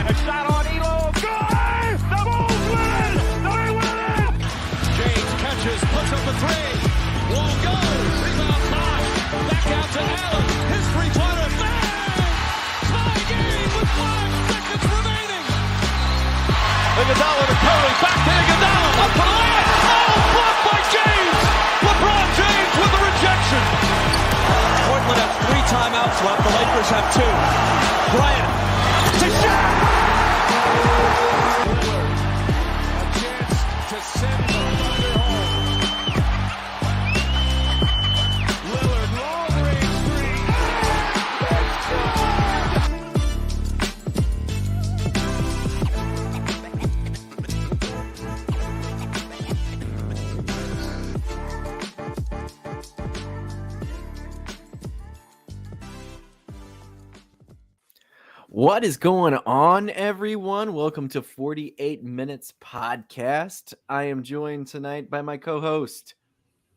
line. A shot on Elo. Good! The Bulls win! They win it! James catches, puts up a three. Won't go. Rebound time. Back out to Allen. His three-pointer. Bang! Tie game with 5 seconds remaining. Iguodala to Curry. Back to Iguodala. Up for the layup. Oh, blocked by James. LeBron James with the rejection. Portland has 3 timeouts left. The Lakers have 2. Bryant to shot. A chance to send the Thunder home. Lillard, long range three. What is going on, everyone? Welcome to 48 Minutes Podcast. I am joined tonight by my co-host,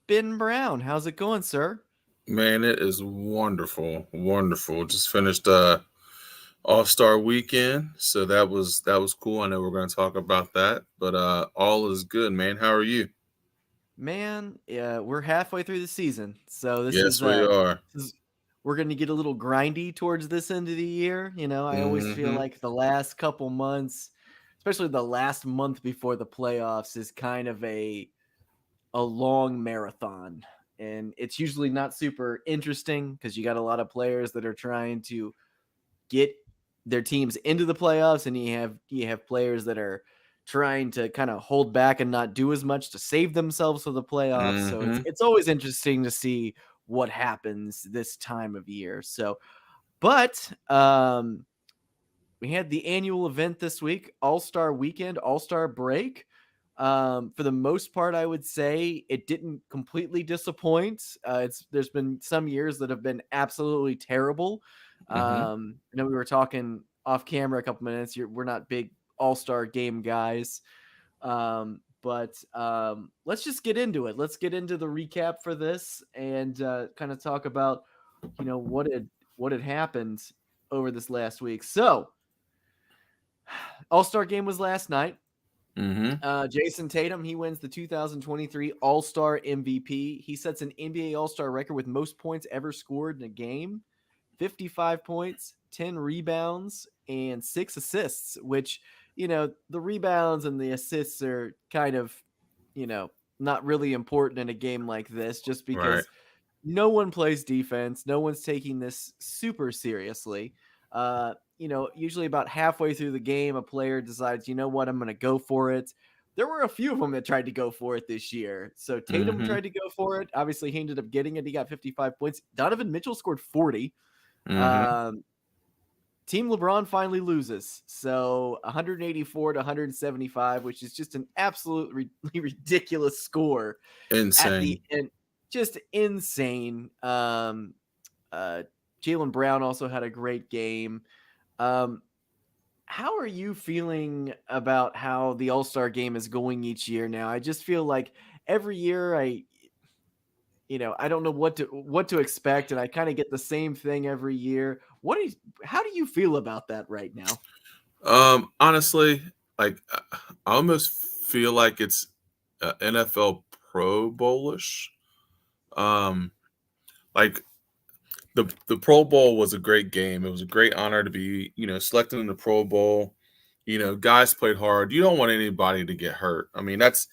Ben Brown. How's it going, sir? Man, it is wonderful. Wonderful. Just finished All-Star weekend, so that was cool. I know we're going to talk about that, but all is good, man. How are you? Man, yeah, we're halfway through the season, so Yes, we are. We're going to get a little grindy towards this end of the year. You know, I always feel like the last couple months, especially the last month before the playoffs, is kind of a long marathon. And it's usually not super interesting because you got a lot of players that are trying to get their teams into the playoffs, and you have players that are trying to kind of hold back and not do as much to save themselves for the playoffs. So it's always interesting to see what happens this time of year. So, but we had the annual event this week, All-Star Weekend, All-Star Break. For the most part, I would say it didn't completely disappoint. There's been some years that have been absolutely terrible. I know we were talking off camera a couple minutes. We're not big All-Star game guys. But let's just get into it. Let's get into the recap for this and kind of talk about, you know, what had happened over this last week. So, All-Star game was last night. Jason Tatum, he wins the 2023 All-Star MVP. He sets an NBA All-Star record with most points ever scored in a game. 55 points, 10 rebounds, and 6 assists, which, you know, the rebounds and the assists are kind of, you know, not really important in a game like this, just because no one plays defense. No one's taking this super seriously. You know, usually about halfway through the game, a player decides, you know what, I'm going to go for it. There were a few of them that tried to go for it this year. So Tatum tried to go for it. Obviously, he ended up getting it. He got 55 points. Donovan Mitchell scored 40. Team LeBron finally loses. So 184 to 175, which is just an absolutely ridiculous score. Insane. At the end. Just insane. Jaylen Brown also had a great game. How are you feeling about how the All-Star game is going each year now? I just feel like every year I don't know what to expect, and I kind of get the same thing every year. How do you feel about that right now? Honestly, like I almost feel like it's NFL Pro Bowl-ish. Like the Pro Bowl was a great game. It was a great honor to be, selected in the Pro Bowl. Guys played hard. You don't want anybody to get hurt. I mean, that's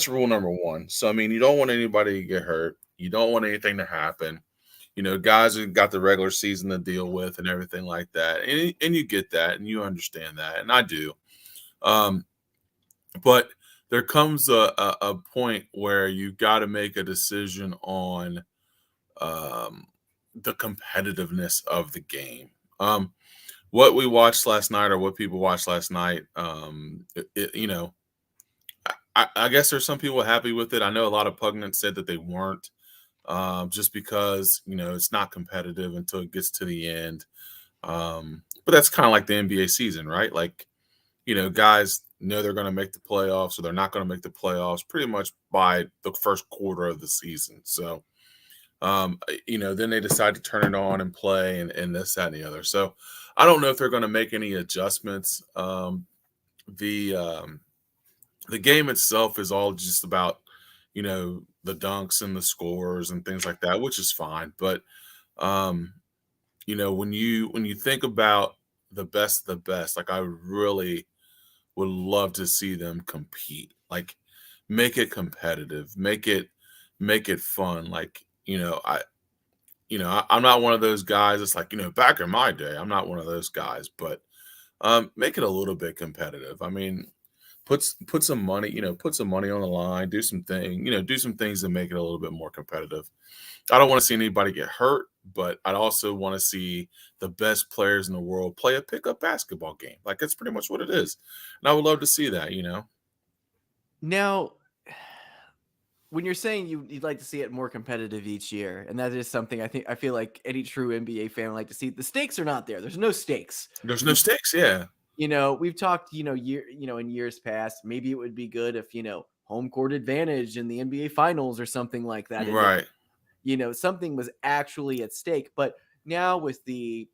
rule number one. So, I mean, you don't want anybody to get hurt. You don't want anything to happen. Guys have got the regular season to deal with and everything like that. And you get that and you understand that. And I do. But there comes a point where you got to make a decision on the competitiveness of the game. What we watched last night, or what people watched last night, I guess there's some people happy with it. I know a lot of pundits said that they weren't, just because, it's not competitive until it gets to the end. But that's kind of like the NBA season, right? Like, guys know they're going to make the playoffs, or they're not going to make the playoffs pretty much by the first quarter of the season. So, then they decide to turn it on and play and this, that, and the other. So I don't know if they're going to make any adjustments. The game itself is all just about, the dunks and the scores and things like that, which is fine. But um, when you think about the best of the best, like I really would love to see them compete. Like make it competitive, make it fun. Like, I'm not one of those guys that's like, back in my day, I'm not one of those guys, but make it a little bit competitive. I mean, put some money, put some money on the line, do some things to make it a little bit more competitive. I don't want to see anybody get hurt, but I'd also want to see the best players in the world play a pickup basketball game. Like that's pretty much what it is. And I would love to see that. Now, when you're saying you'd like to see it more competitive each year, and that is something I feel like any true NBA fan would like to see. The stakes are not there. There's no stakes. There's no stakes, yeah. We've talked, in years past, maybe it would be good if, home court advantage in the NBA finals or something like that. Right. Something was actually at stake. But now with the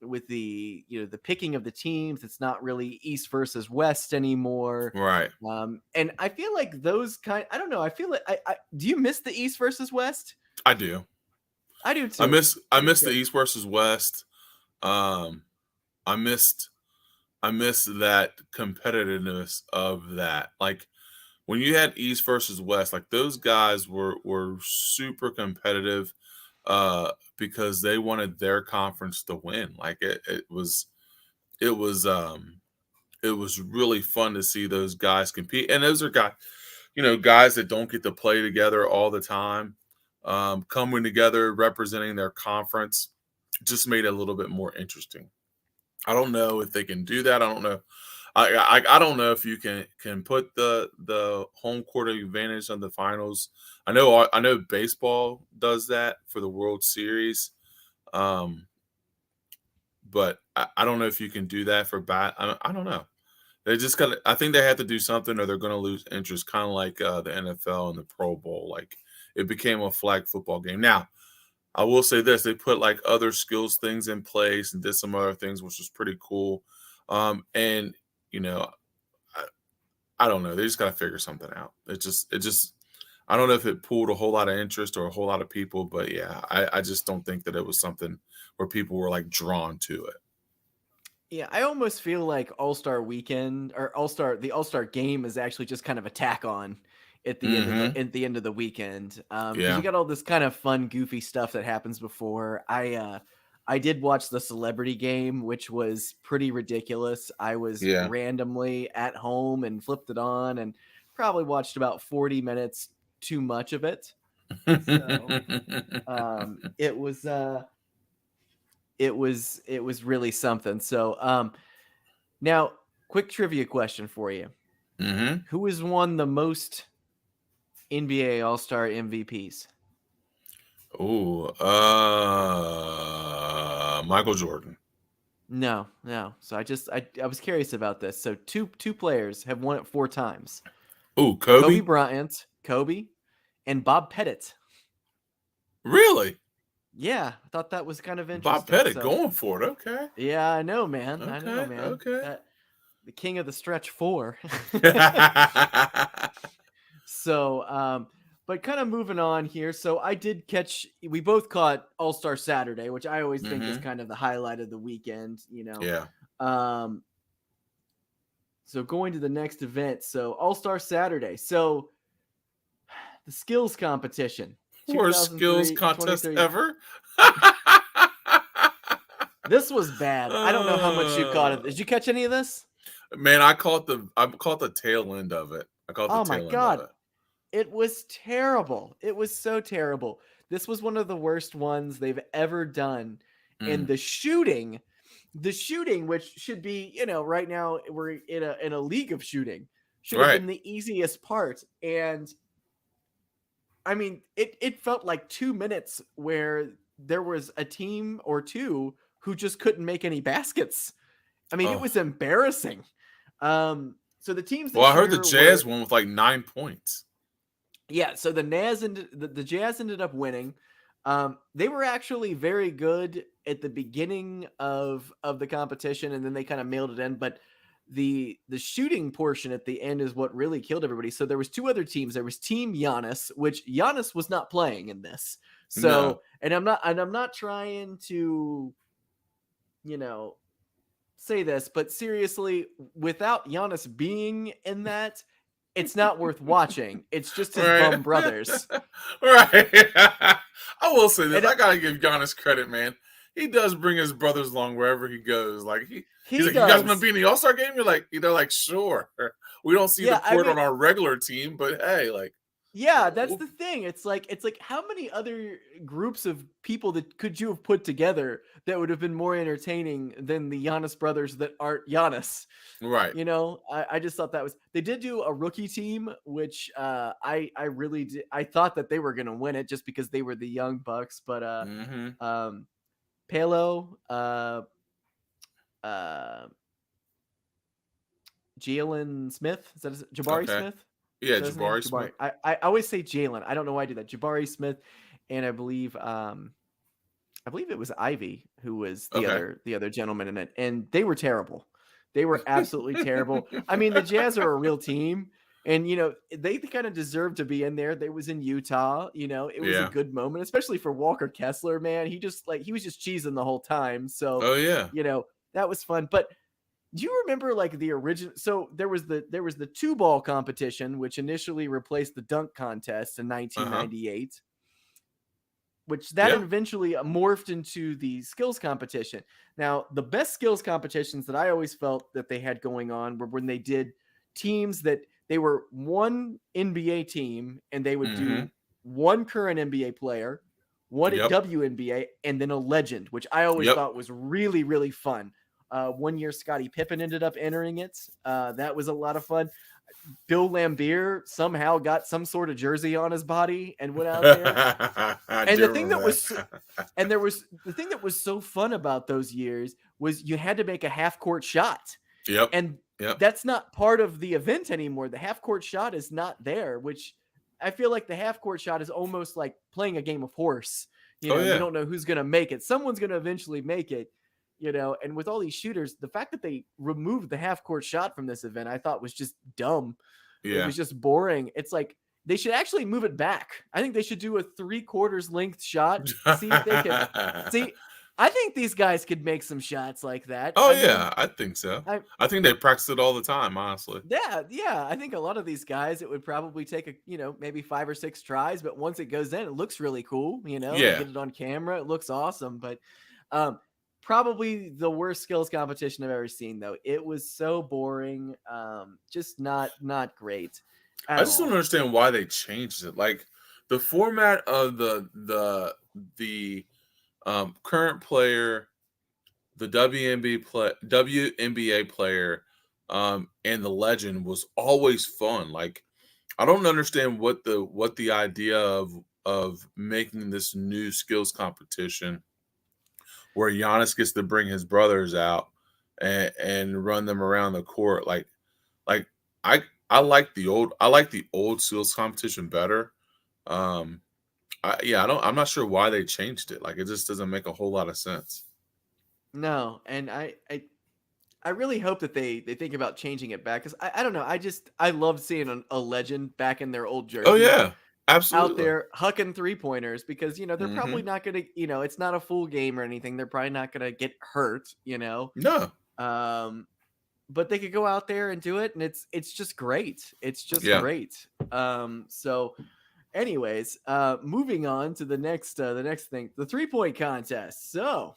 the picking of the teams, it's not really East versus West anymore. Right. And I feel like I don't know. I feel like do you miss the East versus West? I do. I do too. I miss the East versus West. I missed that competitiveness of that. Like when you had East versus West, like those guys were super competitive because they wanted their conference to win. Like it was really fun to see those guys compete. And those are guys that don't get to play together all the time. Coming together, representing their conference just made it a little bit more interesting. I don't know if they can do that. I don't know. I don't know if you can put the home court advantage on the finals. I know baseball does that for the World Series, but I don't know if you can do that for I don't know. They just got. I think they have to do something, or they're going to lose interest. Kind of like the NFL and the Pro Bowl. Like it became a flag football game. Now, I will say this: they put like other skills things in place and did some other things, which was pretty cool. And I don't know. They just got to figure something out. It just. I don't know if it pulled a whole lot of interest or a whole lot of people, but yeah, I just don't think that it was something where people were like drawn to it. Yeah, I almost feel like All-Star Weekend or the All-Star Game is actually just kind of a tack on at the end of the weekend. Because you got all this kind of fun, goofy stuff that happens before. I did watch the Celebrity Game, which was pretty ridiculous. I was randomly at home and flipped it on and probably watched about 40 minutes too much of it. So it was really something. So now quick trivia question for you. Who has won the most NBA All-Star MVPs? Michael Jordan. No. So I was curious about this. So two players have won it 4 times. Kobe? Kobe Bryant, and Bob Pettit. Really? Yeah, I thought that was kind of interesting. Bob Pettit going for it. Okay. Yeah, I know, man. Okay. The king of the stretch 4. So, but kind of moving on here. So we both caught All-Star Saturday, which I always think is kind of the highlight of the weekend, Yeah. So going to the next event. So All-Star Saturday. So the skills competition. Worst skills contest ever. This was bad. I don't know how much you caught it. Did you catch any of this? Man, I caught the tail end of it. Oh my God. It was terrible. It was so terrible. This was one of the worst ones they've ever done. And the shooting, which should be, right now we're in a league of shooting, should have been the easiest part. And I mean, it felt like 2 minutes where there was a team or two who just couldn't make any baskets. I mean, it was embarrassing. So the teams. Well, I heard the Jazz won with like 9 points. Yeah, so the Jazz ended up winning. They were actually very good at the beginning of the competition, and then they kind of mailed it in. But the shooting portion at the end is what really killed everybody. So there was two other teams. There was Team Giannis, which Giannis was not playing in this. So No. and I'm not trying to, say this, but seriously, without Giannis being in that, it's not worth watching. It's just his Right. bum brothers. Right. I will say this. And I gotta give Giannis credit, man. He does bring his brothers along wherever he goes. Like he's like, does. you guys want to be in the All-Star game? They're like, sure. We don't see the court on our regular team, but hey, like. Yeah, that's the thing. It's like how many other groups of people that could you have put together that would have been more entertaining than the Giannis brothers that aren't Giannis? Right. I just thought that was, they did do a rookie team, which I really did. I thought that they were gonna win it just because they were the young Bucks, but Palo, Jalen Smith, is that Jabari Smith? Yeah, Jabari Smith. I always say Jalen. I don't know why I do that. Jabari Smith, and I believe it was Ivy who was the other gentleman in it, and they were terrible. They were absolutely terrible. I mean, the Jazz are a real team, and they kind of deserved to be in there. They was in Utah. It was a good moment, especially for Walker Kessler. Man, he was just cheesing the whole time. So, that was fun. But do you remember like the original? So there was the 2-ball competition, which initially replaced the dunk contest in 1998, which eventually morphed into the skills competition. Now, the best skills competitions that I always felt that they had going on were when they did teams that they were one NBA team and they would do one current NBA player, one WNBA, and then a legend, which I always thought was really, really fun. 1 year, Scottie Pippen ended up entering it. That was a lot of fun. Bill Laimbeer somehow got some sort of jersey on his body and went out there. And the thing that was so fun about those years was you had to make a half-court shot. Yep. And that's not part of the event anymore. The half-court shot is not there, which I feel like the half-court shot is almost like playing a game of horse. You don't know who's going to make it. Someone's going to eventually make it. And with all these shooters, the fact that they removed the half-court shot from this event, I thought was just dumb. Yeah. It was just boring. It's like they should actually move it back. I think they should do a 3/4 length shot. See if they can. See, I think these guys could make some shots like that. I think so. I think they practice it all the time, honestly. Yeah. I think a lot of these guys, it would probably take maybe 5 or 6 tries, but once it goes in, it looks really cool. Get it on camera, it looks awesome. But probably the worst skills competition I've ever seen, though. It was so boring, just not great. I just don't understand why they changed it. Like the format of the current player, the WNBA player, and the legend was always fun. Like I don't understand what the idea of making this new skills competition where Giannis gets to bring his brothers out and run them around the court. Like I like the old skills competition better. I'm not sure why they changed it. Like it just doesn't make a whole lot of sense. No, and I really hope that they think about changing it back, because I don't know. I love seeing a legend back in their old jersey. Oh yeah. Absolutely. Out there hucking 3-pointers, because they're probably not gonna, it's not a full game or anything. They're probably not gonna get hurt, No. But they could go out there and do it, and it's just great. It's just great. So anyways, moving on to the next thing, the 3-point contest. So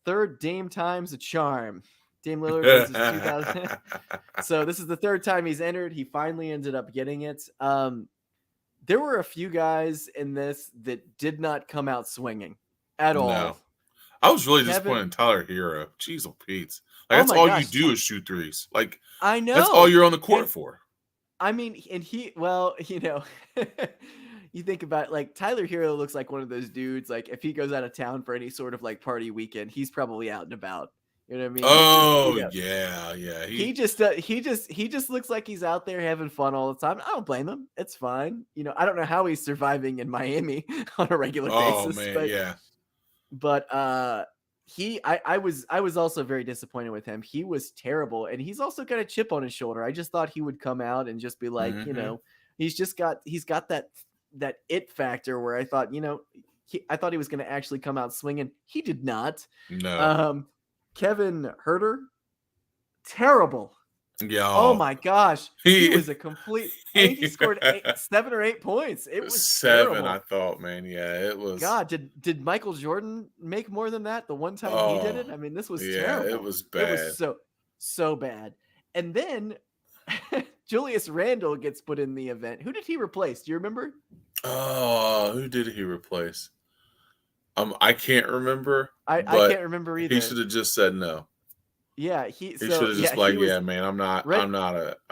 third Dame time's a charm. Dame Lillard, this is 2000. So this is the third time he's entered. He finally ended up getting it. There were a few guys in this that did not come out swinging at all. I was really disappointed in Tyler Hero. Jeez, Pete. Like, that's all you do is shoot threes. Like, I know. That's all you're on the court for. I mean, and you think about, like, Tyler Hero looks like one of those dudes, like, if he goes out of town for any sort of, like, party weekend, he's probably out and about. You know what I mean? Oh, yeah. He just looks like he's out there having fun all the time. I don't blame him. It's fine. I don't know how he's surviving in Miami on a regular basis. Oh man, But I was also very disappointed with him. He was terrible, and he's also got a chip on his shoulder. I just thought he would come out and just be like, he's got that it factor where I thought, I thought he was going to actually come out swinging. He did not. No. Kevin Herter, terrible. Yeah. Oh my gosh, he was a complete. I think he scored 7 or 8 points. It was 7. terrible. I thought, man. Yeah, it was. God, did Michael Jordan make more than that the one time he did it? I mean, this was terrible. It was bad. It was so bad. And then Julius Randle gets put in the event. Who did he replace? Do you remember? Oh, who did he replace? I can't remember. I can't remember either. He should have just said no. Yeah, he should have just man,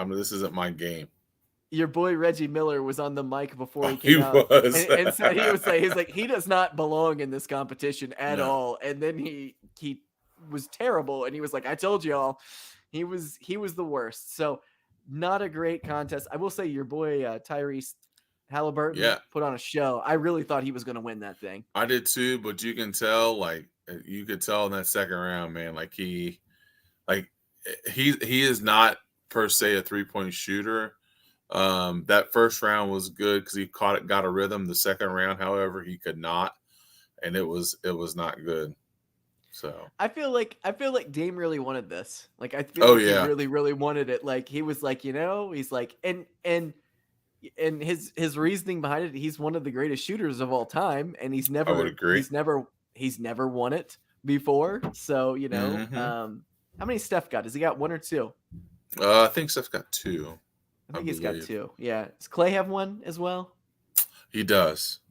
this isn't my game. Your boy Reggie Miller was on the mic before he came out. And so he's like, he does not belong in this competition at all. And then he was terrible, and he was like, I told y'all, he was the worst. So not a great contest. I will say your boy Tyrese Halliburton put on a show. I really thought he was going to win that thing. I did too, but you could tell in that second round, man, he is not per se a 3-point shooter. That first round was good because he got a rhythm. The second round, however, he could not, and it was not good. So I feel like Dame really wanted this. Like I feel he really, really wanted it. Like he was like, he's like, and his reasoning behind it, he's one of the greatest shooters of all time, and he's never, I would agree. He's never won it before. So how many Steph got? Has he got 1 or 2? I think Steph's got 2. I think he's got 2. Yeah. Does Clay have 1 as well? He does.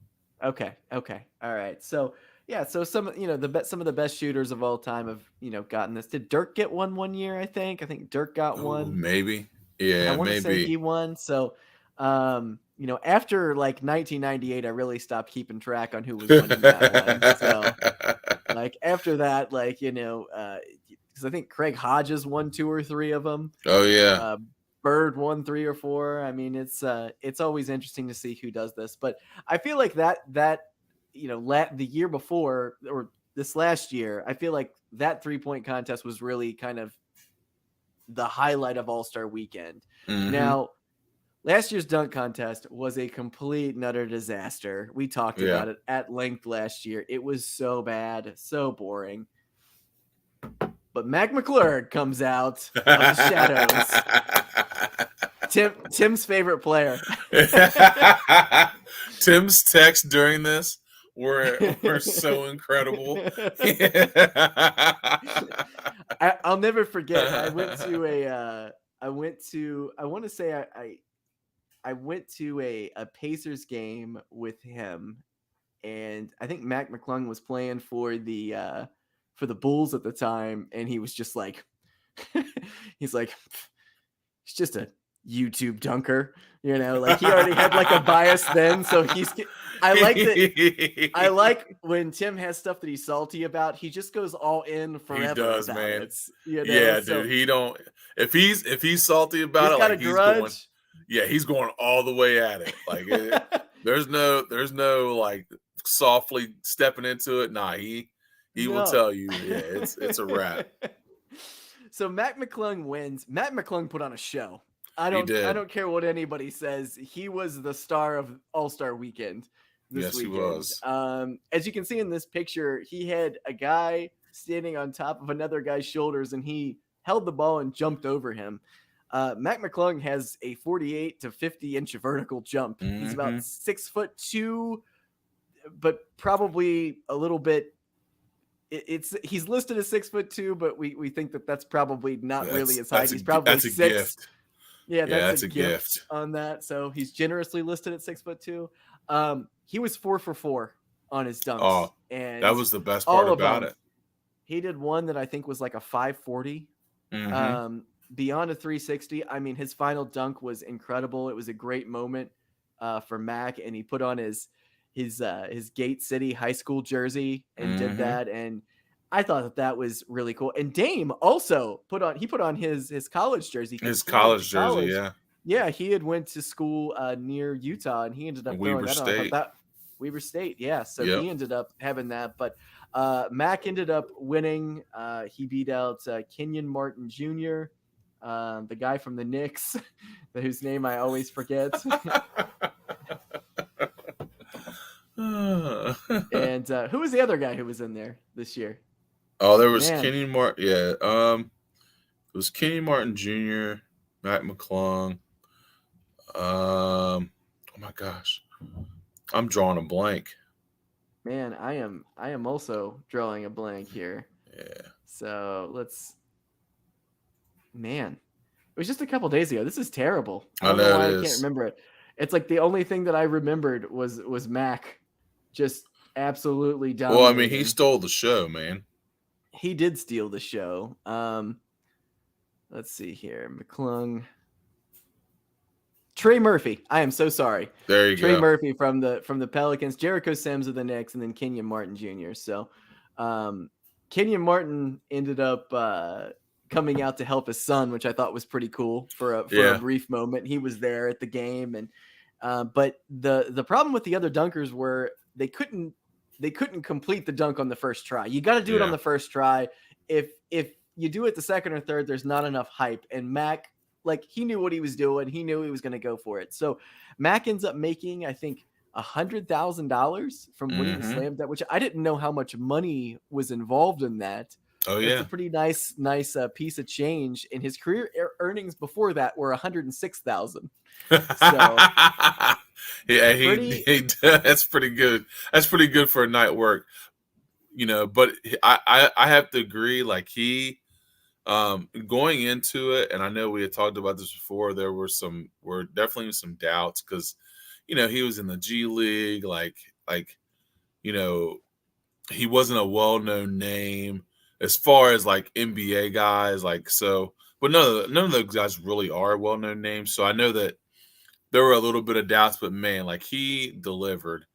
Okay. All right. So yeah. So some of the best shooters of all time have gotten this. Did Dirk get 1 year? I think Dirk got 1. Maybe. Yeah. I want to say he won. So after 1998, I really stopped keeping track on who was winning that one. So after that, because I think Craig Hodges won 2 or 3 of them. Oh yeah. Bird won 3 or 4. I mean, it's always interesting to see who does this, but I feel like that the year before or this last year, I feel like that 3-point contest was really kind of the highlight of All-Star Weekend. Mm-hmm. Now, last year's dunk contest was a complete and utter disaster. We talked about it at length last year. It was so bad, so boring. But Mac McClure comes out of the shadows. Tim's favorite player. Tim's texts during this were so incredible. I'll never forget. I went to a Pacers game with him, and I think Mac McClung was playing for the Bulls at the time, and he was just like, he's just a YouTube dunker, he already had a bias then, so I like when Tim has stuff that he's salty about, he just goes all in forever. He does, man. Dude, he don't. If he's salty about he's going all the way at it. There's no softly stepping into it. Nah, he will tell you, it's a wrap. So Mac McClung wins. Matt McClung put on a show. I don't care what anybody says. He was the star of All-Star Weekend this weekend. He was. As you can see in this picture, he had a guy standing on top of another guy's shoulders, and he held the ball and jumped over him. Mac McClung has a 48 to 50 inch vertical jump. Mm-hmm. He's about 6'2", but probably a little bit. He's listed as 6'2", but we think that's probably not really his height. He's probably 6. Gift. Yeah, that's a gift on that. So he's generously listed at 6'2". He was 4 for 4 on his dunks. Oh, and that was the best part about it. He did one that I think was like a 540. Mm-hmm. Beyond a 360. I mean, his final dunk was incredible. It was a great moment for Mac, and he put on his Gate City high school jersey and did that, and I thought that was really cool. And Dame also put on his college jersey. His college jersey, yeah. Yeah, he had went to school near Utah, and he ended up Weber State. Weber State, yeah. So he ended up having that. But Mac ended up winning. He beat out Kenyon Martin Jr., the guy from the Knicks, whose name I always forget. And who was the other guy who was in there this year? Oh, there was Man. Kenny Martin. Yeah, it was Kenny Martin Jr., Mac McClung. Oh my gosh, I'm drawing a blank. Man, I am also drawing a blank here. Yeah. So man, it was just a couple days ago. This is terrible. I don't know know why it I can't is. remember it. It's like the only thing that I remembered was Mac just absolutely Well, I mean, he dominating. stole the show, man. He did steal the show. Let's see here. McClung. Trey Murphy. I am so sorry. There you Trey go. Murphy from the Pelicans, Jericho Sims of the Knicks, and then Kenyon Martin Jr. So Kenyon Martin ended up coming out to help his son, which I thought was pretty cool for a brief moment. He was there at the game, and but the problem with the other dunkers were they couldn't complete the dunk on the first try. You got to do it on the first try. If you do it the second or third, there's not enough hype. And Mac, like, he knew what he was doing. He knew he was going to go for it. So Mac ends up making, I think, $100,000 from winning the slam dunk, which I didn't know how much money was involved in that. Oh, That's yeah. a pretty nice piece of change. And his career earnings before that were $106,000. So yeah, that's pretty good. That's pretty good for a night work, you know. But I have to agree. Like, he going into it, and I know we had talked about this before. There were definitely some doubts because, you know, he was in the G League. Like you know, he wasn't a well-known name as far as like NBA guys. Like, so, but none of those guys really are well-known names. So I know that there were a little bit of doubts, but man, like, he delivered.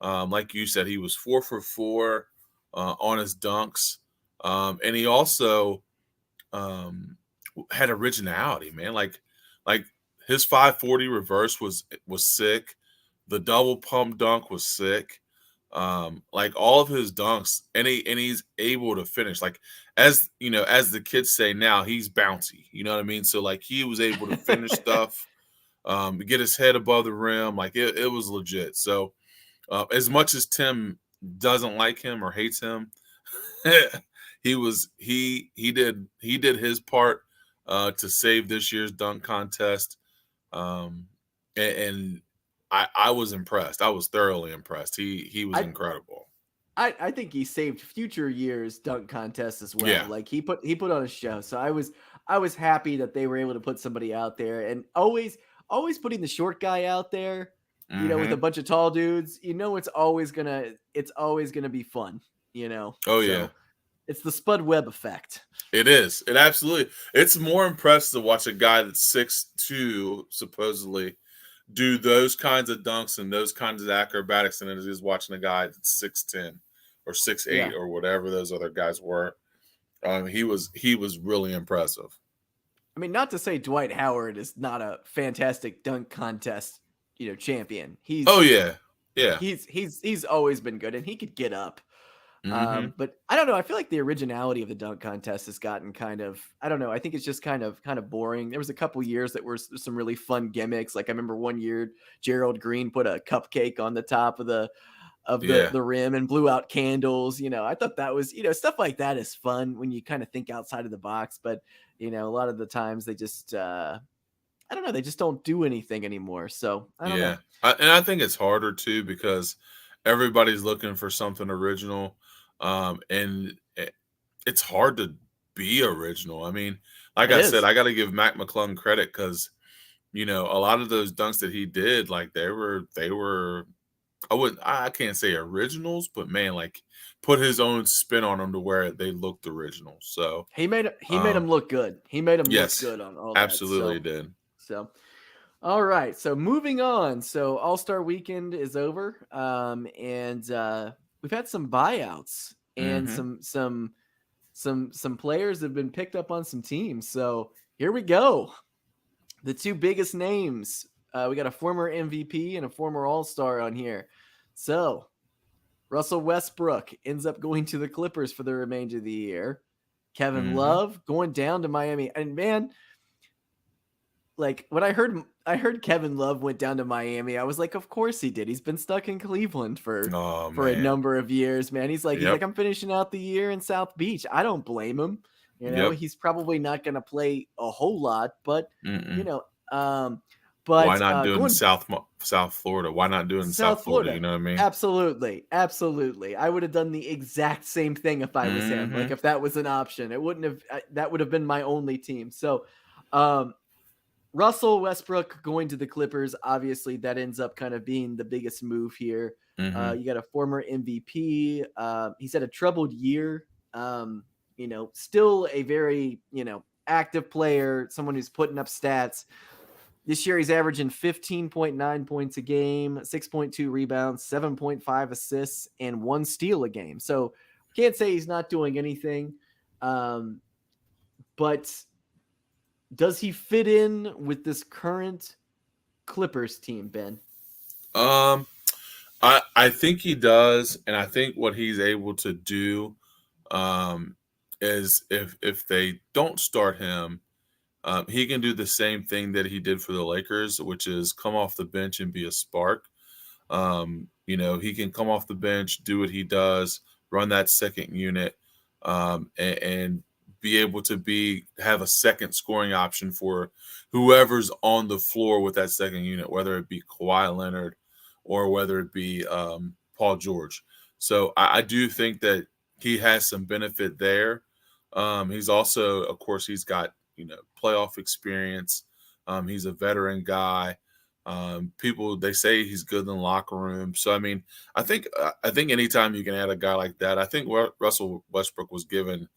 Like you said, he was 4 for 4 on his dunks, and he also had originality, man. Like his 540 reverse was sick. The double pump dunk was sick. Like, all of his dunks, and he's able to finish. Like, as you know, as the kids say now, he's bouncy. You know what I mean? So, like, he was able to finish stuff. Get his head above the rim. Like, it was legit. So as much as Tim doesn't like him or hates him, he did his part to save this year's dunk contest. And I was impressed. I was thoroughly impressed. He was incredible. I think he saved future years dunk contests as well. Yeah. Like, he put on a show. So I was happy that they were able to put somebody out there, and always putting the short guy out there, you know, with a bunch of tall dudes. You know, it's always gonna be fun. You know. Oh, yeah. It's the Spud Webb effect. It is. It absolutely. It's more impressive to watch a guy that's 6'2", supposedly, do those kinds of dunks and those kinds of acrobatics than it is watching a guy that's 6'10" or 6'8" or whatever those other guys were. He was really impressive. I mean, not to say Dwight Howard is not a fantastic dunk contest, you know, champion. He's always been good, and he could get up. But I don't know. I feel like the originality of the dunk contest has gotten kind of, I don't know. I think it's just kind of boring. There was a couple years that were some really fun gimmicks. Like, I remember one year Gerald Green put a cupcake on the top of the rim and blew out candles. You know, I thought that was, you know, stuff like that is fun when you kind of think outside of the box. But, you know, a lot of the times they just, I don't know, they just don't do anything anymore. So I don't know. And I think it's harder too because everybody's looking for something original. And it's hard to be original. I mean, like I said, I got to give Mac McClung credit because, you know, a lot of those dunks that he did, like, they were, I can't say originals, but man, like, put his own spin on them to where they looked original. So he made him look good. He made him look yes, good on all absolutely that. Did. So, all right. So moving on. So All-Star Weekend is over. And we've had some buyouts and some players have been picked up on some teams. So here we go. The two biggest names. We got a former MVP and a former All-Star on here. So Russell Westbrook ends up going to the Clippers for the remainder of the year. Kevin Mhm. Love going down to Miami. And man, like when I heard Kevin Love went down to Miami, I was like, of course he did. He's been stuck in Cleveland Oh for a man. number of years, man. He's like, Yep. I'm finishing out the year in South Beach. I don't blame him. You know, Yep. he's probably not going to play a whole lot, but you Mm-mm. know, Why not do it in going South Florida? Why not do it in South South Florida? Florida. You know what I mean? Absolutely. Absolutely. I would have done the exact same thing if I was him. Like Mhm. if that was an option, it wouldn't have, that would have been my only team. So, um, Russell Westbrook going to the Clippers, obviously that ends up kind of being the biggest move here. Mhm. You got a former MVP. He's had a troubled year. Still a very, active player, someone who's putting up stats. This year, he's averaging 15.9 points a game, 6.2 rebounds, 7.5 assists, and 1 steal a game. So can't say he's not doing anything. But does he fit in with this current Clippers team, Ben? Um, I think he does, and I think what he's able to do, um, is if they don't start him, he can do the same thing that he did for the Lakers, which is come off the bench and be a spark. He can come off the bench, do what he does, run that second unit, and be able to have a second scoring option for whoever's on the floor with that second unit, whether it be Kawhi Leonard or whether it be Paul George. So I do think that he has some benefit there. He's also, of course, he's got playoff experience. He's a veteran guy. People they say he's good in the locker room. So I mean, I think anytime you can add a guy like that, I think Russell Westbrook was given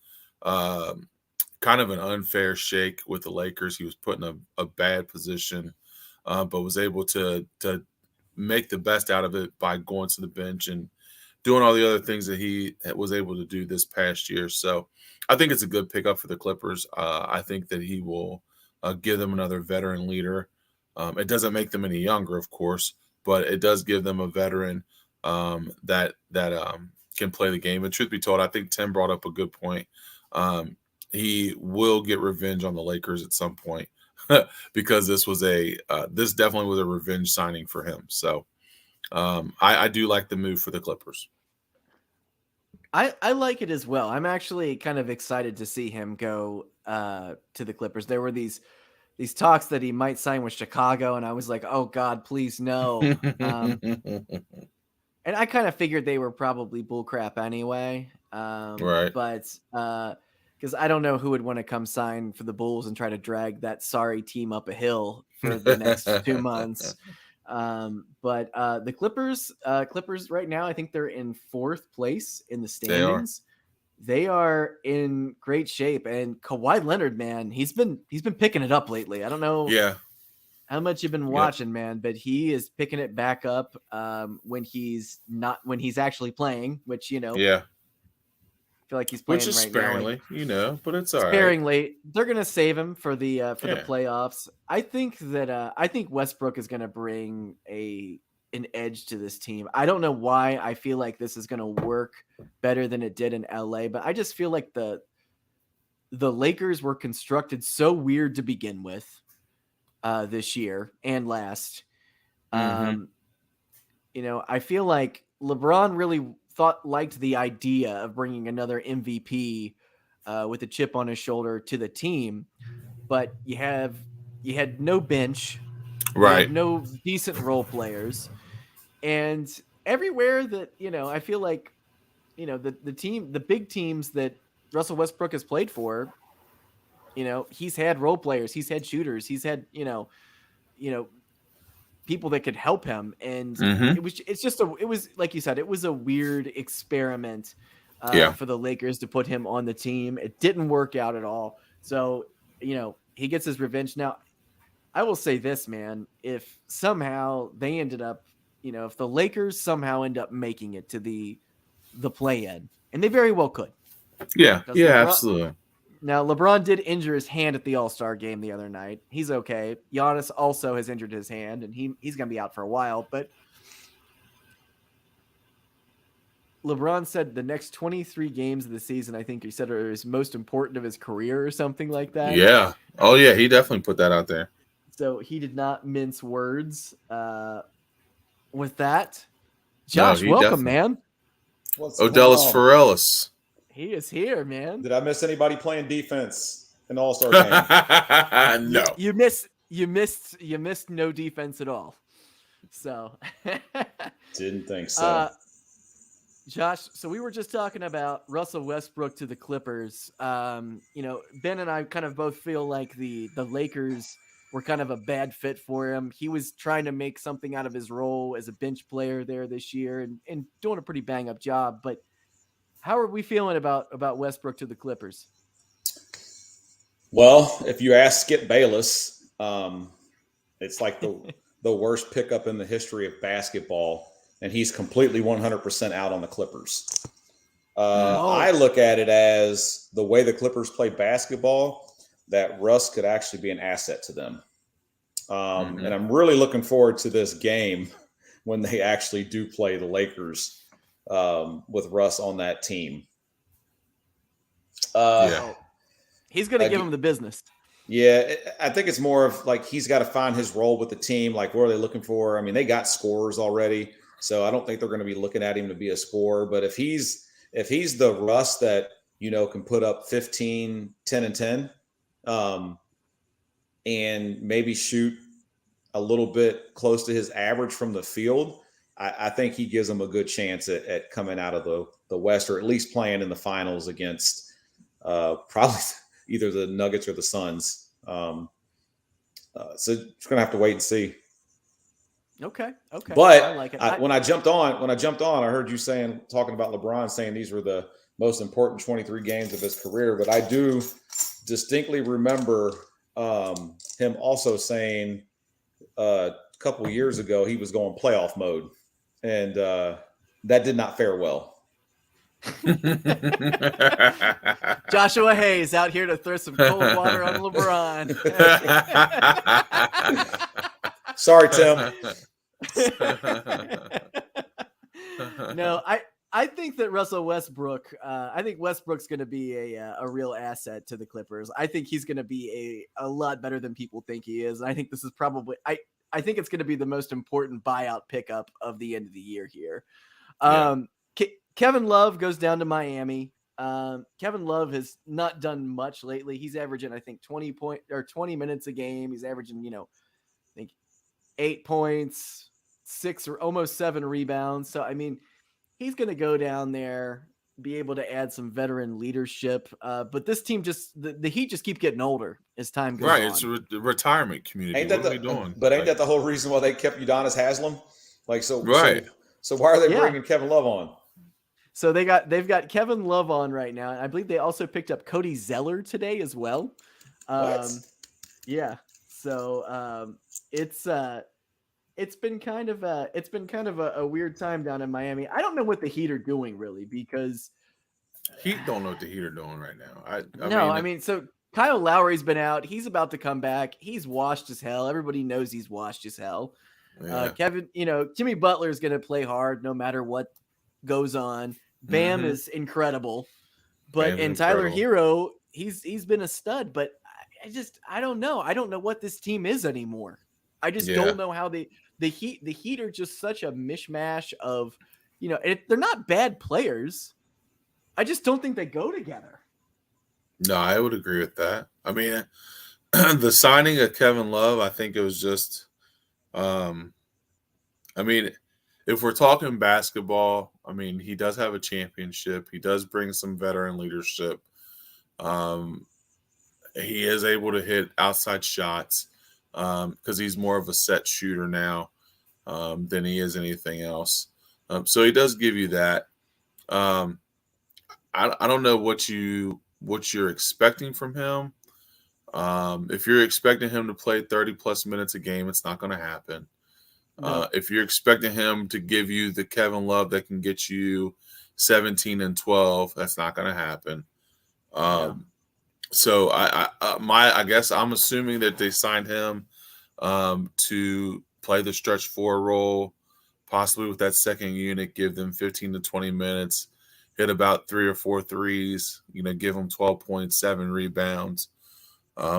kind of an unfair shake with the Lakers. He was put in a bad position, but was able to make the best out of it by going to the bench and doing all the other things that he was able to do this past year. So I think it's a good pickup for the Clippers. I think that he will give them another veteran leader. It doesn't make them any younger, of course, but it does give them a veteran that can play the game. And truth be told, I think Tim brought up a good point. He will get revenge on the Lakers at some point because this definitely was a revenge signing for him. So I do like the move for the Clippers. I like it as well. I'm actually kind of excited to see him go to the Clippers. There were these talks that he might sign with Chicago, and I was like, oh God, please no. And I kind of figured they were probably bullcrap anyway. Right. But because I don't know who would want to come sign for the Bulls and try to drag that sorry team up a hill for the next 2 months. But the Clippers right now, I think they're in 4th place in the standings. They are in great shape, and Kawhi Leonard, man, he's been picking it up lately. I don't know how much you've been watching, man, but he is picking it back up when he's actually playing, which I feel like he's playing Which is right sparingly, now. but it's all right. Sparingly, they're gonna save him for the playoffs. I think Westbrook is gonna bring an edge to this team. I don't know why. I feel like this is gonna work better than it did in LA, but I just feel like the Lakers were constructed so weird to begin with this year and last. Mm-hmm. I feel like LeBron really liked the idea of bringing another MVP with a chip on his shoulder to the team, but you had no bench, you Right. had no decent role players, and everywhere that I feel like the big teams that Russell Westbrook has played for, he's had role players, he's had shooters, he's had people that could help him, and Mm-hmm. it was like you said, it was a weird experiment Yeah. for the Lakers to put him on the team. It didn't work out at all. So he gets his revenge. Now I will say this, man, if somehow they ended up, if the Lakers somehow end up making it to the play-in, and they very well could, Yeah. because Yeah. Absolutely. Now, LeBron did injure his hand at the All-Star game the other night. He's okay. Giannis also has injured his hand, and he's going to be out for a while. But LeBron said the next 23 games of the season, I think he said, are his most important of his career or something like that. Yeah. Oh, yeah. He definitely put that out there. So he did not mince words with that. Josh, welcome, man. What's Odellis going on? Pharrellis. He is here, man. Did I miss anybody playing defense in the All-Star game? No. You missed no defense at all. So Didn't think so. Josh, so we were just talking about Russell Westbrook to the Clippers. Ben and I kind of both feel like the Lakers were kind of a bad fit for him. He was trying to make something out of his role as a bench player there this year and doing a pretty bang up job. But how are we feeling about Westbrook to the Clippers? Well, if you ask Skip Bayless, it's like the worst pickup in the history of basketball, and he's completely 100% out on the Clippers. I look at it as the way the Clippers play basketball, that Russ could actually be an asset to them. And I'm really looking forward to this game when they actually do play the Lakers with Russ on that team. He's going to give him the business. Yeah, I think it's more of like he's got to find his role with the team. Like, what are they looking for? I mean, they got scorers already, so I don't think they're going to be looking at him to be a scorer. But if he's the Russ that, can put up 15, 10, and 10, and maybe shoot a little bit close to his average from the field, I think he gives them a good chance at coming out of the West, or at least playing in the finals against probably either the Nuggets or the Suns. So just gonna have to wait and see. Okay. But I like it. when I jumped on, I heard you talking about LeBron, saying these were the most important 23 games of his career. But I do distinctly remember him also saying a couple years ago he was going playoff mode, and that did not fare well. Joshua Hayes out here to throw some cold water on LeBron. Sorry, Tim. No, I think that Russell Westbrook, I think Westbrook's going to be a real asset to the Clippers. I think he's going to be a lot better than people think he is. I think this is probably, I think it's going to be the most important buyout pickup of the end of the year here. Kevin Love goes down to Miami. Kevin Love has not done much lately. He's averaging, I think, 20 minutes a game. He's averaging, I think 8 points, 6 or almost 7 rebounds. So, I mean, he's going to go down there, be able to add some veteran leadership. But this team the Heat just keep getting older as time goes on. Right, it's a retirement community. What are we doing? But ain't that the whole reason why they kept Udonis Haslem? Right. So why are they bringing Kevin Love on? So they've got Kevin Love on right now. And I believe they also picked up Cody Zeller today as well. Yeah. So it's been kind of a weird time down in Miami. I don't know what the Heat are doing really, because Heat don't know what the Heat are doing right now. I mean, so Kyle Lowry's been out. He's about to come back. He's washed as hell. Everybody knows he's washed as hell. Yeah. Kevin, Jimmy Butler is going to play hard no matter what goes on. Bam is incredible, but Tyler Hero, he's been a stud. But I don't know. I don't know what this team is anymore. I just don't know how the Heat are just such a mishmash of, they're not bad players. I just don't think they go together. No, I would agree with that. I mean, the signing of Kevin Love, I think it was just, if we're talking basketball, I mean, he does have a championship. He does bring some veteran leadership. He is able to hit outside shots because he's more of a set shooter now than he is anything else. So he does give you that. I don't know what you're expecting from him. If you're expecting him to play 30-plus minutes a game, it's not going to happen. No. If you're expecting him to give you the Kevin Love that can get you 17 and 12, that's not going to happen. So I guess I'm assuming that they signed him to play the stretch 4 role, possibly with that second unit, give them 15 to 20 minutes, hit about 3 or 4 threes, give them 12.7 rebounds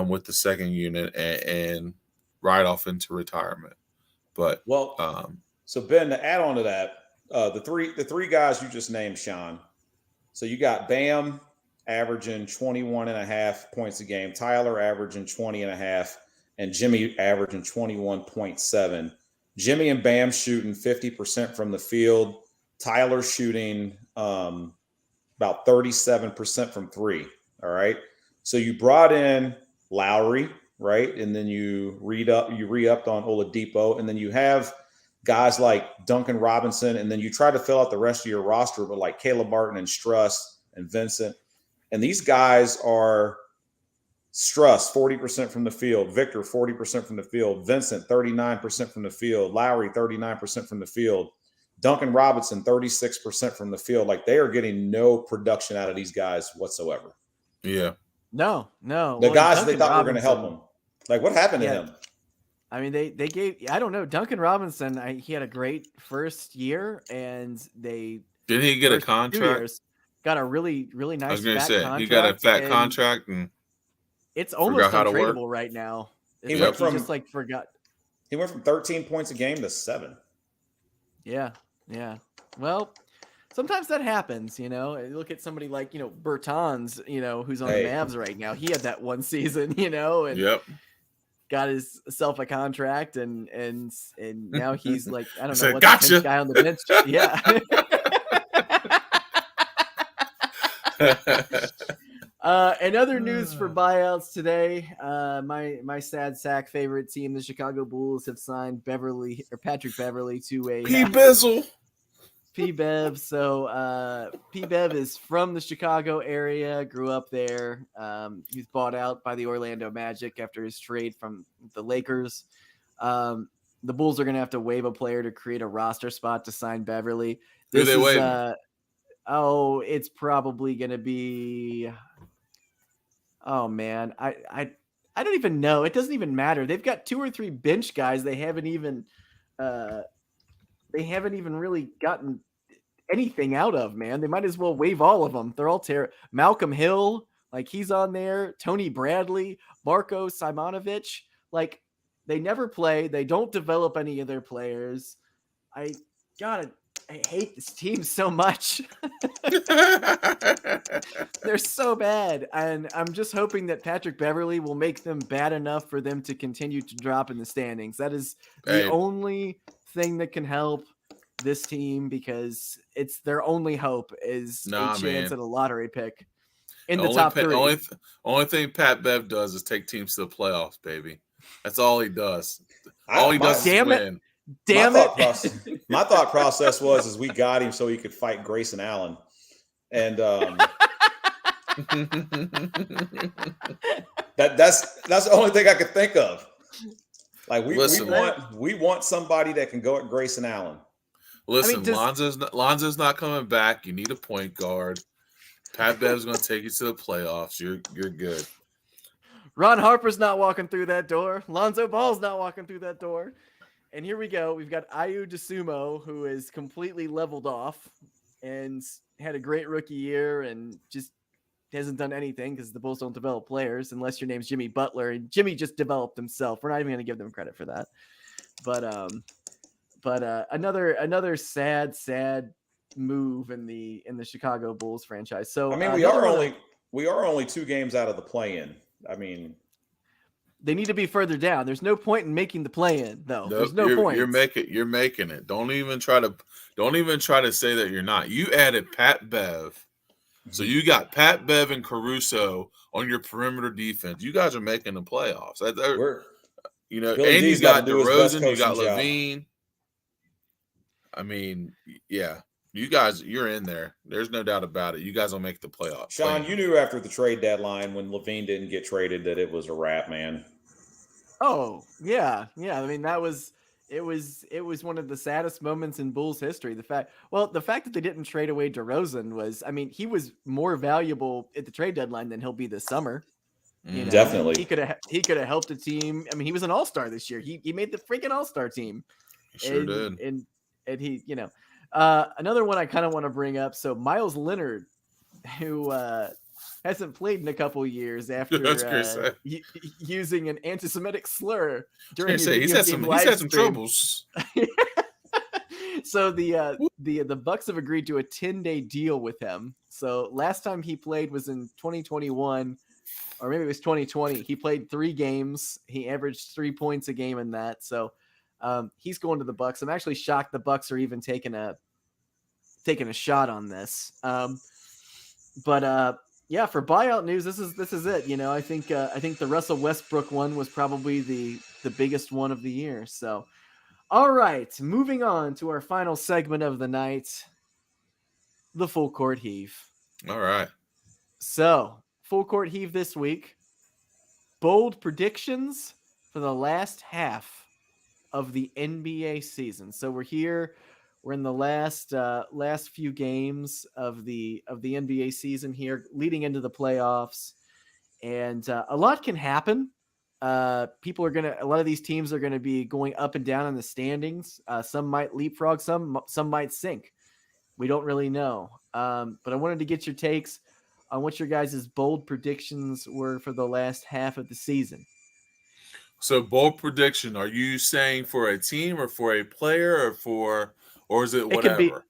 with the second unit and ride off into retirement. But so Ben, to add on to that, the three guys you just named, Sean. So you got Bam averaging 21.5 points a game, Tyler averaging 20.5, and Jimmy averaging 21.7. Jimmy and Bam shooting 50% from the field. Tyler shooting about 37% from three. All right. So you brought in Lowry, right? And then you re-upped on Oladipo, and then you have guys like Duncan Robinson, and then you try to fill out the rest of your roster with like Caleb Martin and Struss and Vincent. And these guys are Struss, 40% from the field, Victor, 40% from the field, Vincent, 39% from the field, Lowry, 39% from the field, Duncan Robinson, 36% from the field. Like, they are getting no production out of these guys whatsoever. Yeah. No. The guys they thought were going to help them. Like, what happened to him? I mean, they gave, I don't know, Duncan Robinson, he had a great first year, and didn't he get a contract? Got a really, really nice I was going to fat say, contract. he got a fat contract, and it's almost untradeable right now. He went from 13 points a game to 7. Yeah. Well, sometimes that happens, Look at somebody like, Bertans, who's on the Mavs right now. He had that one season, and got himself a contract, and now he's like, I don't know, what's the 10th guy on the bench? Yeah. And other news for buyouts today. My sad sack favorite team, the Chicago Bulls, have signed Patrick Beverley to a P-Bev. So P-Bev is from the Chicago area, grew up there. He's bought out by the Orlando Magic after his trade from the Lakers. The Bulls are going to have to waive a player to create a roster spot to sign Beverley. It's probably going to be. Oh man, I don't even know. It doesn't even matter. They've got 2 or 3 bench guys. They haven't even really gotten anything out of, man. They might as well waive all of them. They're all terrible. Malcolm Hill, like, he's on there. Tony Bradley, Marko Simonovic, like, they never play. They don't develop any of their players. I hate this team so much. They're so bad. And I'm just hoping that Patrick Beverley will make them bad enough for them to continue to drop in the standings. That is the only thing that can help this team, because it's their only hope is a chance at a lottery pick in the top 3. Only thing Pat Bev does is take teams to the playoffs, baby. That's all he does. All he does is win. Damn it. My thought process was we got him so he could fight Grayson Allen. And that's the only thing I could think of. Like, we want somebody that can go at Grayson Allen. Listen, Lonzo's not coming back. You need a point guard. Pat Bev's going to take you to the playoffs. You're good. Ron Harper's not walking through that door. Lonzo Ball's not walking through that door. And here we go. We've got Ayu Dosunmu, who is completely leveled off and had a great rookie year and just hasn't done anything because the Bulls don't develop players unless your name's Jimmy Butler. And Jimmy just developed himself. We're not even going to give them credit for that. But another sad move in the Chicago Bulls franchise. So I mean, we are only 2 games out of the play-in. I mean, they need to be further down. There's no point in making the play-in, though. There's no point. You're making it. Don't even try to say that you're not. You added Pat Bev, so you got Pat Bev and Caruso on your perimeter defense. You guys are making the playoffs. And you got DeRozan, you got LaVine. I mean, yeah, you're in there. There's no doubt about it. You guys will make the playoffs. Sean, you knew after the trade deadline when LaVine didn't get traded that it was a wrap, man. Oh, yeah. I mean, it was one of the saddest moments in Bulls history. The fact that they didn't trade away DeRozan was, I mean, he was more valuable at the trade deadline than he'll be this summer. Definitely. He could have helped a team. I mean, he was an all-star this year. He made the freaking all-star team. He sure did. and he, another one I kind of want to bring up. So Miles Leonard, who hasn't played in a couple years after using an anti-Semitic slur during a video game live he's had some stream. troubles. So the Bucks have agreed to a 10-day deal with him. So last time he played was in 2021, or maybe it was 2020. He played 3 games. He averaged 3 points a game in that. So he's going to the Bucks. I'm actually shocked the Bucks are even taking a shot on this. But yeah, for buyout news, this is it. I think the Russell Westbrook one was probably the biggest one of the year. So, all right, moving on to our final segment of the night, the full court heave. All right. So, full court heave this week. Bold predictions for the last half of the NBA season. So we're in the last few games of the NBA season here, leading into the playoffs, and a lot can happen. A lot of these teams are gonna be going up and down in the standings. Some might leapfrog, some might sink. We don't really know. But I wanted to get your takes on what your guys' bold predictions were for the last half of the season. So bold prediction, are you saying for a team or for a player or is it whatever? It could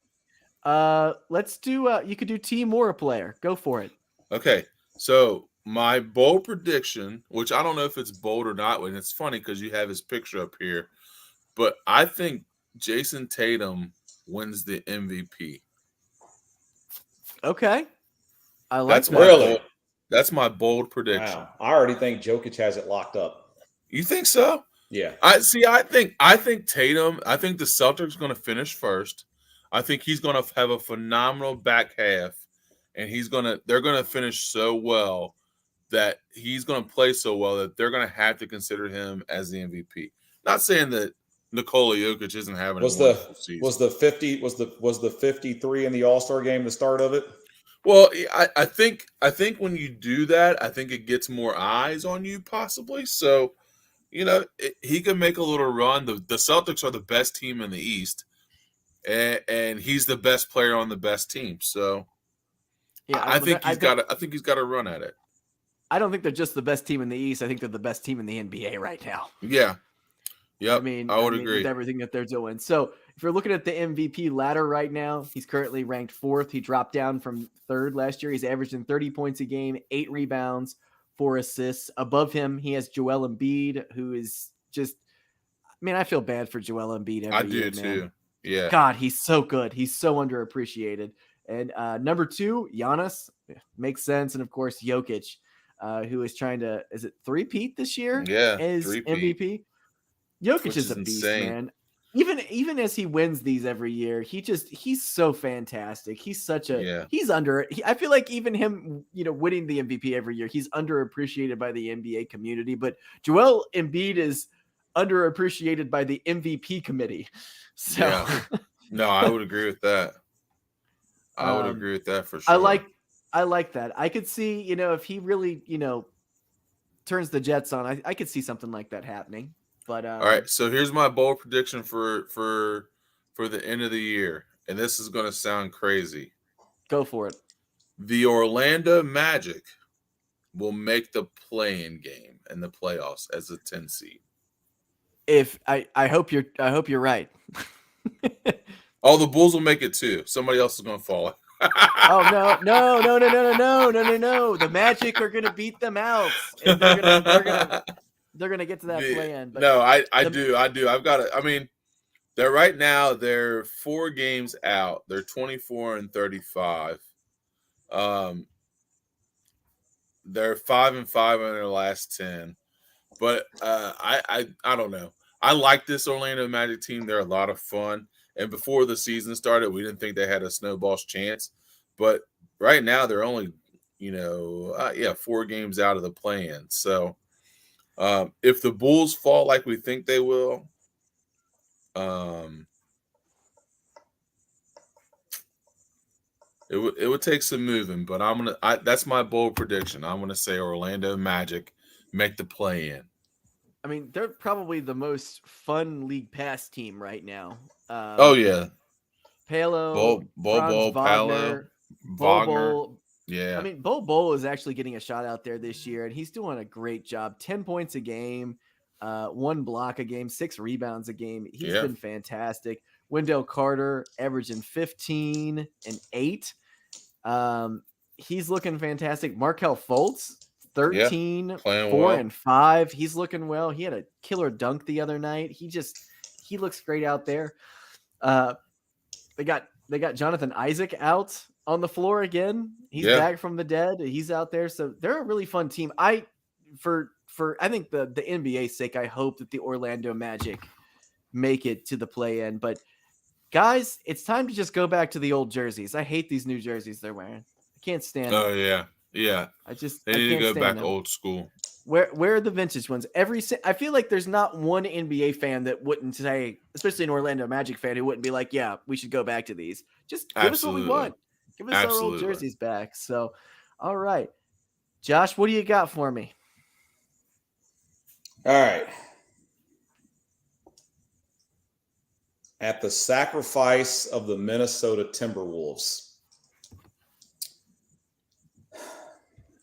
be, let's do you could do team or a player. Go for it. Okay. So my bold prediction, which I don't know if it's bold or not, and it's funny because you have his picture up here, but I think Jason Tatum wins the MVP. Okay. I like that's that. Really? That's my bold prediction. Wow. I already think Jokic has it locked up. You think so? Yeah. I think Tatum, I think the Celtics are going to finish first. I think he's going to have a phenomenal back half, and they're going to finish so well that he's going to play so well that they're going to have to consider him as the MVP. Not saying that Nikola Jokic isn't having a wonderful season. Was the 53 in the All-Star game the start of it? Well, I think when you do that, I think it gets more eyes on you possibly. So, he can make a little run. The Celtics are the best team in the East, and he's the best player on the best team. So, yeah, I think he's got a run at it. I don't think they're just the best team in the East. I think they're the best team in the NBA right now. Yeah. Yep. I would agree with everything that they're doing. So if you're looking at the MVP ladder right now, he's currently ranked 4th. He dropped down from 3rd last year. He's averaging 30 points a game, 8 rebounds, 4 assists. Above him, he has Joel Embiid, who is just, I feel bad for Joel Embiid every year, man. I do too. Yeah. God, he's so good. He's so underappreciated. And number 2, Giannis, makes sense. And of course, Jokic, who is trying to, is it 3-peat this year? Yeah. As MVP? Jokic is a beast, insane. Man. Even as he wins these every year, he's so fantastic. He's such a I feel like even him, winning the MVP every year, he's underappreciated by the NBA community. But Joel Embiid is underappreciated by the MVP committee. So yeah. No, I would agree with that. I would agree with that for sure. I like that. I could see, if he really, turns the Jets on, I could see something like that happening. But all right, so here's my bold prediction for the end of the year, and this is going to sound crazy. Go for it. The Orlando Magic will make the play-in game in the playoffs as a 10 seed. If I hope you're right. Oh, the Bulls will make it too. Somebody else is going to fall. Oh no! The Magic are going to beat them out, and they're gonna get to that play-in. But no, I do. I've got it. They're right now. They're 4 games out. They're 24-35. They're 5-5 in their last 10. But I don't know. I like this Orlando Magic team. They're a lot of fun. And before the season started, we didn't think they had a snowball's chance. But right now, they're only 4 games out of the play-in. So. If the Bulls fall like we think they will, it would take some moving. But that's my bold prediction. I'm gonna say Orlando Magic make the play-in. I mean, they're probably the most fun league pass team right now. Oh yeah, Palo, Franz Bobo, Palo, Wagner, Wagner. Bobo. I Yeah, mean, Bobo is actually getting a shot out there this year, and he's doing a great job. 10 points a game, 1 block a game, 6 rebounds a game. He's yeah, been fantastic. Wendell Carter averaging 15 and 8. He's looking fantastic. Markel Fultz, yeah. 13, Playing 4 well. and 5. He's looking well. He had a killer dunk the other night. He looks great out there. They got Jonathan Isaac out on the floor again. He's back from the dead. He's out there. So they're a really fun team. I think the NBA's sake, I hope that the Orlando Magic make it to the play-in. But guys, it's time to just go back to the old jerseys. I hate these new jerseys they're wearing. I can't stand them. Oh yeah, yeah. I They need to go back old school. Where are the vintage ones? I feel like there's not one NBA fan that wouldn't say, especially an Orlando Magic fan, who wouldn't be like, yeah, we should go back to these. Just give us what we want. Give us our old jerseys back. So, all right. Josh, what do you got for me? All right. At the sacrifice of the Minnesota Timberwolves,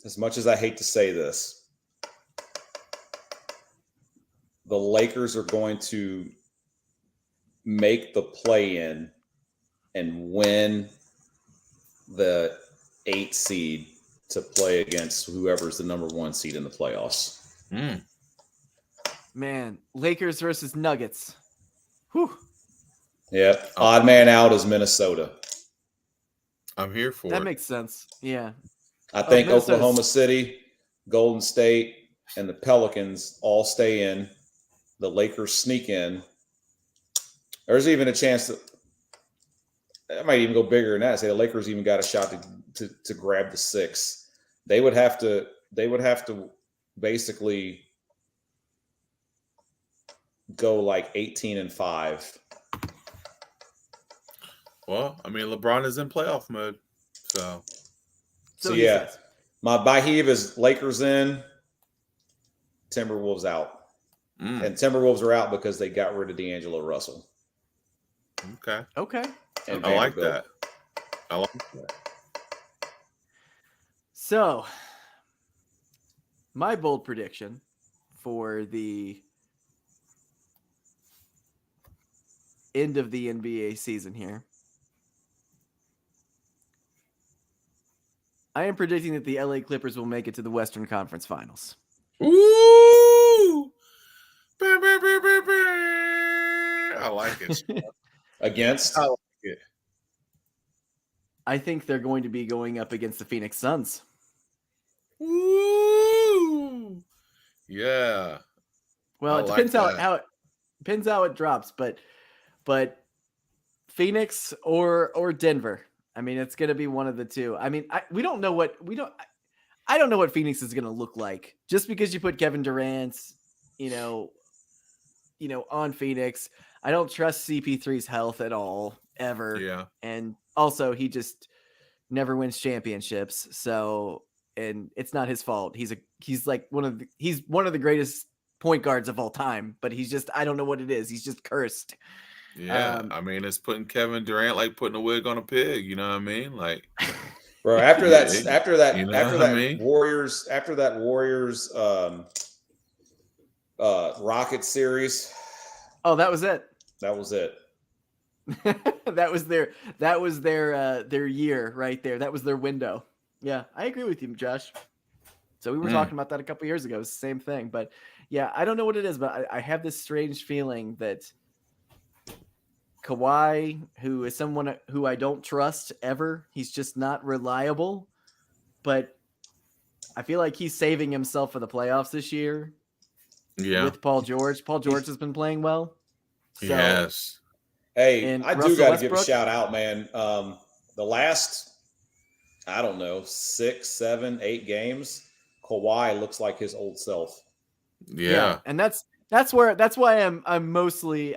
as much as I hate to say this, the Lakers are going to make the play-in and win the 8 seed to play against whoever's the number 1 seed in the playoffs. Man, Lakers versus Nuggets. Whew. Yeah, odd man out is Minnesota. I'm here for that. it. Makes sense. Yeah. I think Oklahoma City, Golden State, and the Pelicans all stay in. The Lakers sneak in. There's even a chance that it might even go bigger than that. Say the Lakers even got a shot to grab the 6. They would have to basically go like 18-5. Well, I mean, LeBron is in playoff mode, so yeah. My Bahiv is Lakers in, Timberwolves out. And Timberwolves are out because they got rid of D'Angelo Russell. Okay. And I like that. So, my bold prediction for the end of the NBA season here. I am predicting that the LA Clippers will make it to the Western Conference Finals. Ooh! I like it. Against? I like it. I think they're going to be going up against the Phoenix Suns. Ooh! Yeah. Well, it depends how it drops, but Phoenix or Denver. I mean, it's going to be one of the two. I mean, I don't know what Phoenix is going to look like just because you put Kevin Durant, on Phoenix. I don't trust CP3's health at all ever. Yeah. And also he just never wins championships. So, and it's not his fault. He's one of the greatest point guards of all time, but I don't know what it is. He's just cursed. Yeah, I mean, it's putting Kevin Durant like putting a wig on a pig. You know what I mean? Like, bro. After that Warriors Rocket series. Oh, that was it. That was it. that was their year right there. That was their window. Yeah, I agree with you, Josh. So we were talking about that a couple years ago. It's the same thing, but yeah, I don't know what it is, but I have this strange feeling that Kawhi, who is someone who I don't trust ever, he's just not reliable, but I feel like he's saving himself for the playoffs this year. Yeah. With Paul George. Paul George has been playing well. So, yes. Hey, I do got to give a shout out, man. The last, I don't know, 6, 7, 8 games, Kawhi looks like his old self. Yeah. And that's why I'm mostly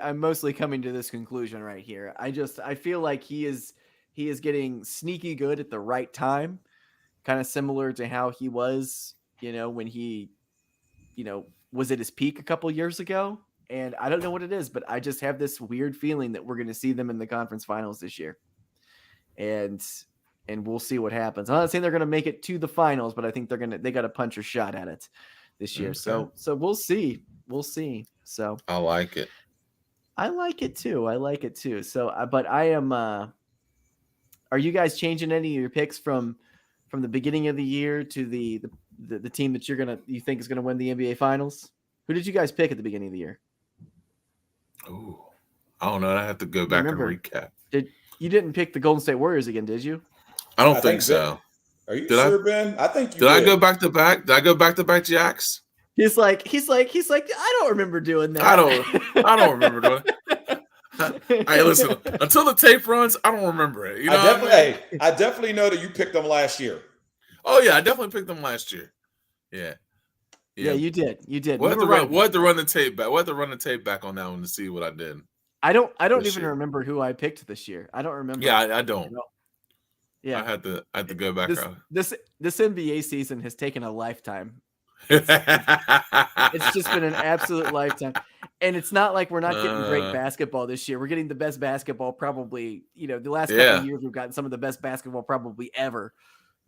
coming to this conclusion right here. I feel like he is getting sneaky good at the right time, kind of similar to how he was, when he, was at his peak a couple years ago. And I don't know what it is, but I just have this weird feeling that we're going to see them in the conference finals this year. And we'll see what happens. I'm not saying they're going to make it to the finals, but I think they got a puncher's shot at it this year. Okay. So we'll see. We'll see. So I like it. I like it too. So, but I am, are you guys changing any of your picks from the beginning of the year to the team that you think is going to win the NBA finals? Who did you guys pick at the beginning of the year? Oh, I don't know. I have to go back and recap. You didn't pick the Golden State Warriors again, did you? I don't think so. Are you sure, Ben? I think you did. I go back to back? Did I go back to back, Jacks? He's like, I don't remember doing that. I don't remember doing it. Hey, listen, until the tape runs, I don't remember it. You know I definitely know that you picked them last year. Oh yeah, I definitely picked them last year. Yeah. Yeah, you did. We'll have to run the tape back. We'll have to run the tape back on that one to see what I did. I don't even remember who I picked this year. I don't remember. Yeah, I don't. You know? Yeah, I had to go back. This NBA season has taken a lifetime. It's just been an absolute lifetime, and it's not like we're not getting great basketball this year. We're getting the best basketball probably. The last couple of years we've gotten some of the best basketball probably ever.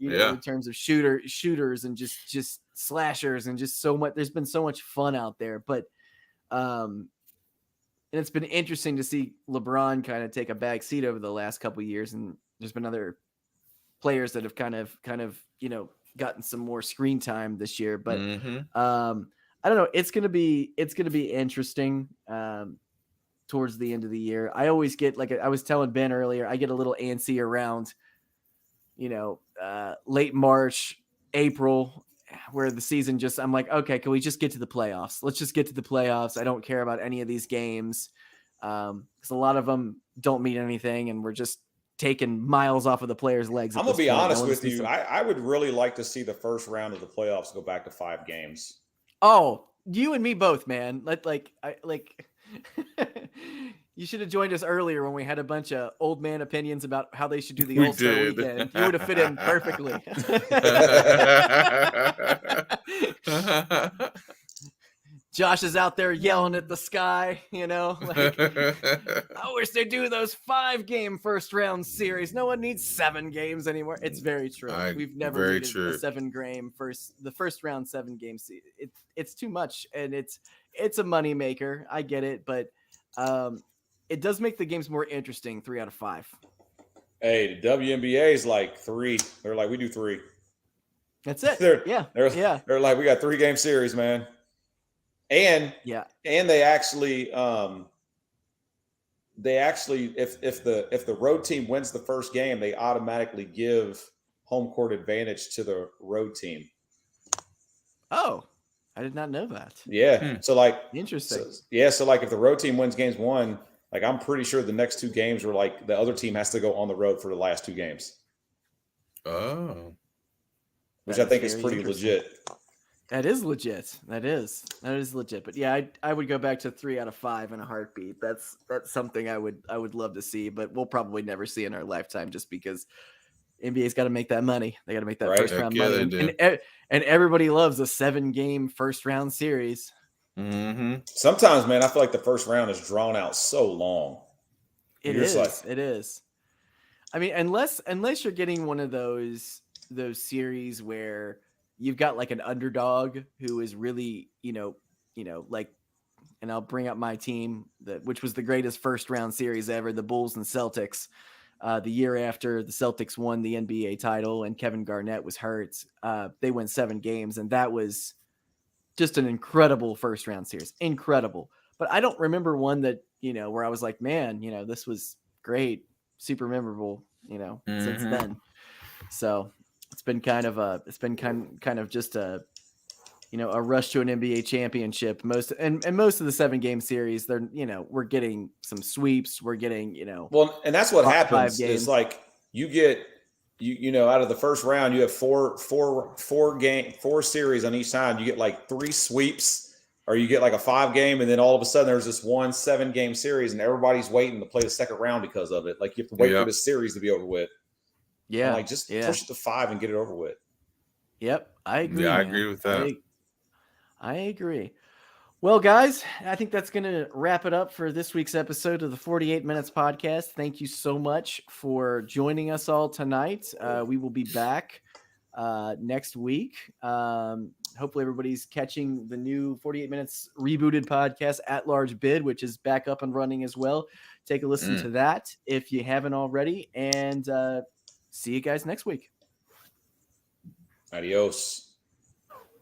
In terms of shooters and just slashers and just so much. There's been so much fun out there, but and it's been interesting to see LeBron kind of take a back seat over the last couple of years, and there's been other players that have kind of gotten some more screen time this year. But I don't know. It's gonna be interesting towards the end of the year. I always get, like I was telling Ben earlier, I get a little antsy around late March, April, where the season I'm like, okay, can we just get to the playoffs? Let's just get to the playoffs. I don't care about any of these games because a lot of them don't mean anything, and we're just taking miles off of the players' legs. I'm gonna be honest with you. I would really like to see the first round of the playoffs go back to 5 games. Oh, you and me both, man. You should have joined us earlier when we had a bunch of old man opinions about how they should do the All-Star weekend. You would have fit in perfectly. Josh is out there yelling at the sky, I wish they do those 5-game first round series. No one needs 7 games anymore. It's very true. We've never needed a 7-game the first round 7-game series. It's too much, and it's a moneymaker. I get it, but it does make the games more interesting. 3 out of 5. Hey, the WNBA is like 3. They're like, we do 3. That's it. They're like, we got 3-game series, man. And they actually if the road team wins the first game, they automatically give home court advantage to the road team. Oh, I did not know that. Yeah. So interesting. So like if the road team wins games 1, like I'm pretty sure the next 2 games are like the other team has to go on the road for the last 2 games. Oh. Which I think is pretty legit. That is legit. That is legit. But yeah, I would go back to 3 out of 5 in a heartbeat. That's something I would love to see, but we'll probably never see in our lifetime just because NBA's got to make that money. They got to make that first round money. And everybody loves a 7-game first round series. Mm-hmm. Sometimes, man, I feel like the first round is drawn out so long. It is. I mean, unless you're getting one of those series where you've got like an underdog who is really, like, and I'll bring up my team, which was the greatest first round series ever, the Bulls and Celtics. The year after the Celtics won the NBA title and Kevin Garnett was hurt, they went 7 games, and that was just an incredible first round series. Incredible. But I don't remember one that, where I was like, man, this was great, super memorable, since then. So it's been kind of just a rush to an NBA championship. Most of the 7-game series, they're, we're getting some sweeps. We're getting, well, and that's what happens is like you get, out of the first round, you have four series on each side. You get like 3 sweeps, or you get like a 5-game, and then all of a sudden there's this 1 7-game series, and everybody's waiting to play the second round because of it. Like you have to wait for this series to be over with. Yeah, and push it to 5 and get it over with. Yep, I agree. Yeah, I agree with that. I agree. Well, guys, I think that's going to wrap it up for this week's episode of the 48 Minutes Podcast. Thank you so much for joining us all tonight. We will be back next week. Hopefully everybody's catching the new 48 Minutes rebooted podcast, At Large Bid, which is back up and running as well. Take a listen to that if you haven't already. And see you guys next week. Adios.